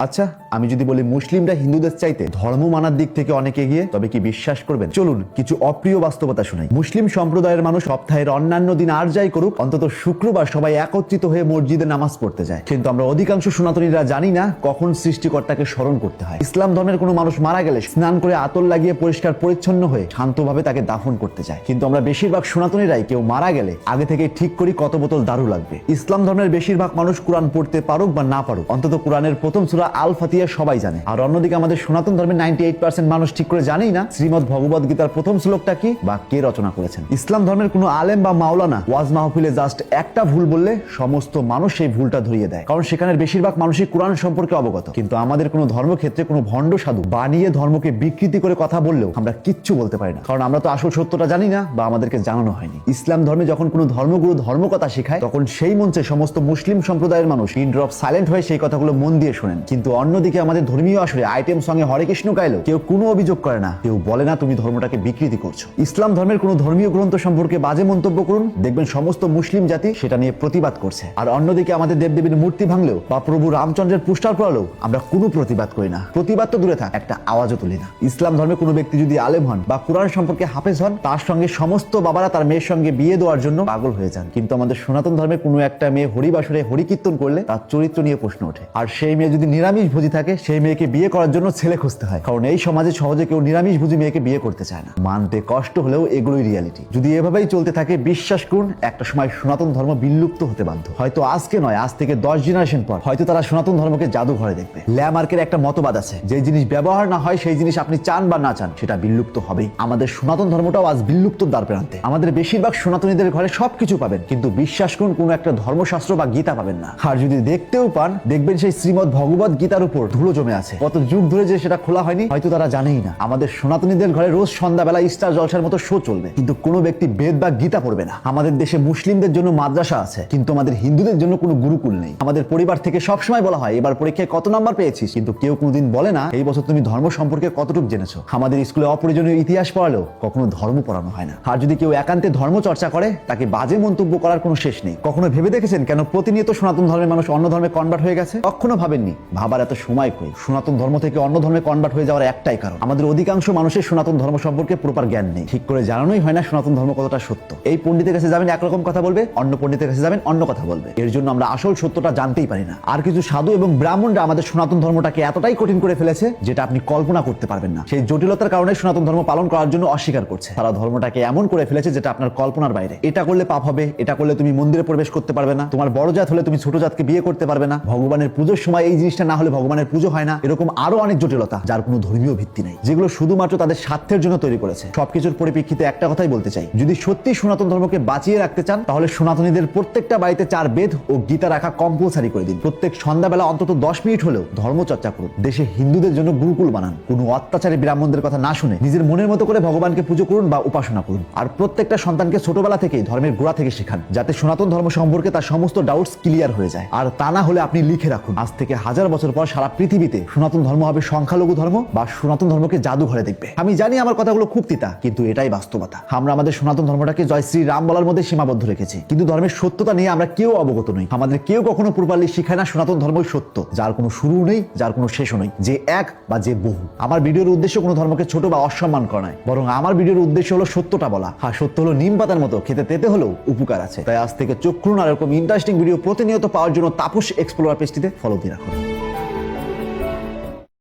আচ্ছা, আমি যদি বলি মুসলিমরা হিন্দুদের চাইতে ধর্ম মানার দিক থেকে অনেক এগিয়ে, তবে কি বিশ্বাস করবেন? চলুন কিছু অপ্রিয় বাস্তবতা শুনাই। মুসলিম সম্প্রদায়ের মানুষ সপ্তাহের অন্যান্য দিন আর যাই করুক, অন্তত শুক্রবার সবাই একত্রিত হয়ে মসজিদে নামাজ পড়তে যায়। কিন্তু আমরা অধিকাংশ সনাতনীরা জানি না কখন সৃষ্টিকর্তাকে স্মরণ করতে হয়। ইসলাম ধর্মের কোনো মানুষ মারা গেলে স্নান করে আতর লাগিয়ে পরিষ্কার পরিচ্ছন্ন হয়ে শান্তভাবে তাকে দাফন করতে চায়। কিন্তু আমরা বেশিরভাগ সনাতনীরাই কেউ মারা গেলে আগে থেকে ঠিক করি কত বোতল দারু লাগবে। ইসলাম ধর্মের বেশিরভাগ মানুষ কোরআন পড়তে পারুক বা না পারুক, অন্তত কোরআনের প্রথম সূরা আল ফাতিহা সবাই জানে। আর অন্যদিকে আমাদের সনাতন ধর্মের 98% মানুষ ঠিক করে জানেই না শ্রীমদ ভগবদ গীতার প্রথম শ্লোকটা কি বা কে রচনা করেছেন। ইসলাম ধর্মের কোনো আলেম বা মাওলানা ওয়াজ মাহফিলে জাস্ট একটা ভুল বললে সমস্ত মানুষ সেই ভুলটা ধরিয়ে দেয়, কারণ সেখানের বেশিরভাগ মানুষই কোরআন সম্পর্কে অবগত। কিন্তু আমাদের কোনো ধর্মক্ষেত্রে কোনো ভণ্ড সাধু বানিয়ে ধর্মকে বিকৃতি করে কথা বললেও আমরা কিচ্ছু বলতে পারি না, কারণ আমরা তো আসল সত্যটা জানি না বা আমাদেরকে জানানো হয়নি। ইসলাম ধর্মে যখন কোনো ধর্মগুরু ধর্মকথা শেখায়, তখন সেই মঞ্চে সমস্ত মুসলিম সম্প্রদায়ের মানুষ পিন ড্রপ সাইলেন্ট হয়ে সেই কথাগুলো মন দিয়ে শোনেন। কিন্তু অন্যদিকে আমাদের ধর্মীয় আসরে আইটেম সঙ্গে হরে কৃষ্ণ গাইলেও কেউ কোনো অভিযোগ করে না, কেউ বলে না তুমি ধর্মটাকে বিকৃতি করছো। ইসলাম ধর্মের কোনো ধর্মীয় গ্রন্থ সম্পর্কে বাজে মন্তব্য করুন, দেখবেন সমস্ত মুসলিম জাতি সেটা নিয়ে প্রতিবাদ করছে। আর অন্যদিকে আমাদের দেবদেবীর মূর্তি ভাঙলেও বা প্রভু রামচন্দ্রের পুস্টার পড়ালেও আমরা কোনো প্রতিবাদ করি না। প্রতিবাদ তো দূরে থাক, একটা আওয়াজও তুলি না। ইসলাম ধর্মে কোনো ব্যক্তি যদি আলেম হন বা কোরআন সম্পর্কে হাফেজ হন, তার সঙ্গে সমস্ত বাবারা তার মেয়ের সঙ্গে বিয়ে দেওয়ার জন্য পাগল হয়ে যান। কিন্তু আমাদের সনাতন ধর্মে কোনো একটা মেয়ে হরিবাসরে হরিকীর্তন করলে তার চরিত্র নিয়ে প্রশ্ন ওঠে। আর সেই মেয়ে যদি নিরামিষ ভোজী থাকে, সেই মেয়েকে বিয়ে করার জন্য ছেলে খুঁজতে হয়, কারণ এই সমাজে সহজে কেউ নিরামিষ ভোজী মেয়েকে বিয়ে করতে চায় না। মানতে কষ্ট হলেও এগুলোই রিয়ালিটি। যদি এভাবেই চলতে থাকে, বিশ্বাস করুন একটা সময় সনাতন ধর্ম বিলুপ্ত হতে বাধ্য। হয়তো আজকে নয়, আজ থেকে 10 জেনারেশন পর হয়তো তারা সনাতন ধর্মকে জাদু ঘরে দেখবে। ল্যামার্কের একটা মতবাদ আছে, যে জিনিস ব্যবহার না হয় সেই জিনিস আপনি চান বা না চান সেটা বিলুপ্ত হবেই। আমাদের সনাতন ধর্মটাও আজ বিলুপ্তর দ্বার প্রান্তে। আমাদের বেশিরভাগ সনাতনীদের ঘরে সবকিছু পাবেন, কিন্তু বিশ্বাস করুন কোনো একটা ধর্মশাস্ত্র বা গীতা পাবেন না। আর যদি দেখতেও পান, দেখবেন সেই শ্রীমদ ভগবদ গীতার উপর ধুলো জমে আছে। কত যুগ ধরে যে সেটা খোলা হয়নি হয়তো তারা জানেই না। আমাদের সনাতনীদের ঘরে রোজ সন্ধ্যাবেলা স্টার জলসার মতো শো চলবে, কিন্তু কোনো ব্যক্তি বেদ বা গীতা পড়বে না। আমাদের দেশে মুসলিমদের জন্য মাদ্রাসা আছে, কিন্তু আমাদের হিন্দুদের জন্য কোনো গুরুকুল নেই। আমাদের পরিবার থেকে সবসময় বলা হয় এবার পরীক্ষায় কত নাম্বার পেয়েছিস, কিন্তু কেউ কোনোদিন বলে না এই বছর তুমি ধর্ম সম্পর্কে কতটুকু জেনেছো। আমাদের স্কুলে অপ্রয়োজনীয় ইতিহাস পড়ালেও কখনো ধর্ম পড়ানো হয় না। আর যদি কেউ একান্তে ধর্ম চর্চা করে, তাকে বাজে মন্তব্য করার কোনো শেষ নেই। কখনো ভেবে দেখেছেন কেন প্রতিনিয়ত সনাতন ধর্মের মানুষ অন্য ধর্মে কনভার্ট হয়ে গেছে? কখনো ভাবেননি? ভাবার এত সময় কই? সনাতন ধর্ম থেকে অন্য ধর্মে কনভার্ট হয়ে যাওয়ার একটাই কারণ, আমাদের অধিকাংশ মানুষের সনাতন ধর্ম সম্পর্কে প্রপার জ্ঞান নেই। ঠিক করে জানানোই হয় না সনাতন ধর্ম কতটা সত্য। এই পণ্ডিতের কাছে যাবেন একরকম কথা বলবে, অন্য পণ্ডিতের কাছে যাবেন অন্য কথা বলবে। এর জন্য আমরা আসল সত্যটা জানতেই পারি না। আর কিছু সাধু এবং ব্রাহ্মণরা আমাদের সনাতন ধর্মটাকে এতটাই কঠিন করে ফেলেছে যেটা আপনি কল্পনা করতে পারবেন না। সেই জটিলতার কারণে সনাতন ধর্ম পালন করার জন্য অস্বীকার করছে। তারা ধর্মটাকে এমন করে ফেলেছে যেটা আপনার কল্পনার বাইরে। এটা করলে পাপ হবে, এটা করলে তুমি মন্দিরে প্রবেশ করতে পারবে না, তোমার বড় জাত হলে তুমি ছোট জাতকে বিয়ে করতে পারবে না, ভগবানের পুজোর সময় এই জিনিসটা না হলে ভগবানের পুজো হয় না। এরকম আরো অনেক জটিলতা যার কোনো ধর্মীয় ভিত্তি নেই, যেগুলো শুধুমাত্র তাদের স্বার্থের জন্য তৈরি করেছে। সবকিছুর পরিপ্রেক্ষিতে একটা কথাই বলতে চাই, যদি সত্যি সনাতন ধর্মকে বাঁচিয়ে রাখতে চান, তাহলে সনাতনীদের প্রত্যেকটা বাড়িতে 4 বেদ ও গীতা রাখা কম্পালসারি করে দিন। প্রত্যেক সন্ধ্যাবেলা অন্তত 10 মিনিট হলেও ধর্ম চর্চা করুন। দেশে হিন্দুদের জন্য গুরুকুল বানান। কোনো অত্যাচারী ব্রাহ্মণদের কথা না শুনে নিজের মনের মতো করে ভগবানকে পুজো করুন বা উপাসনা করুন। আর প্রত্যেকটা সন্তানকে ছোটবেলা থেকেই ধর্মের গোড়া থেকে শেখান, যাতে সনাতন ধর্ম সম্পর্কে তার সমস্ত ডাউটস ক্লিয়ার হয়ে যায়। আর তা না হলে আপনি লিখে রাখুন, আজ থেকে 1000 বছর পর সারা পৃথিবীতে সনাতন ধর্ম হবে সংখ্যালঘু ধর্ম বা সনাতন ধর্মকে জাদু ঘরে দেখবে। আমি জানি আমার কথাগুলো খুব তিতা, কিন্তু এটাই বাস্তবতা। আমরা আমাদের সনাতন ধর্মটাকে জয় শ্রী রাম বলার মধ্যে সীমাবদ্ধ রেখেছি, কিন্তু ধর্মের সত্যতা নিয়ে আমরা কেউ অবগত নই। আমাদের কেউ কখনো প্রপারলি শিখায় না সনাতন ধর্মই সত্য, যার কোনো শুরু নেই, যার কোনো শেষও নেই, যে এক বা যে বহু। আমার ভিডিওর উদ্দেশ্য কোনো ধর্মকে ছোট বা অসম্মান করা নয়, বরং আমার ভিডিওর উদ্দেশ্য হলো সত্যটা বলা। হ্যাঁ, সত্য হলো নিম পাতার মতো, খেতে তেতে হলেও উপকার আছে। তাই আজ থেকে চোখ খুলুন আর এরকম ইন্টারেস্টিং ভিডিও প্রতিনিয়ত পাওয়ার জন্য তাপস এক্সপ্লোরার পেজটিতে ফলো দিয়ে রাখুন।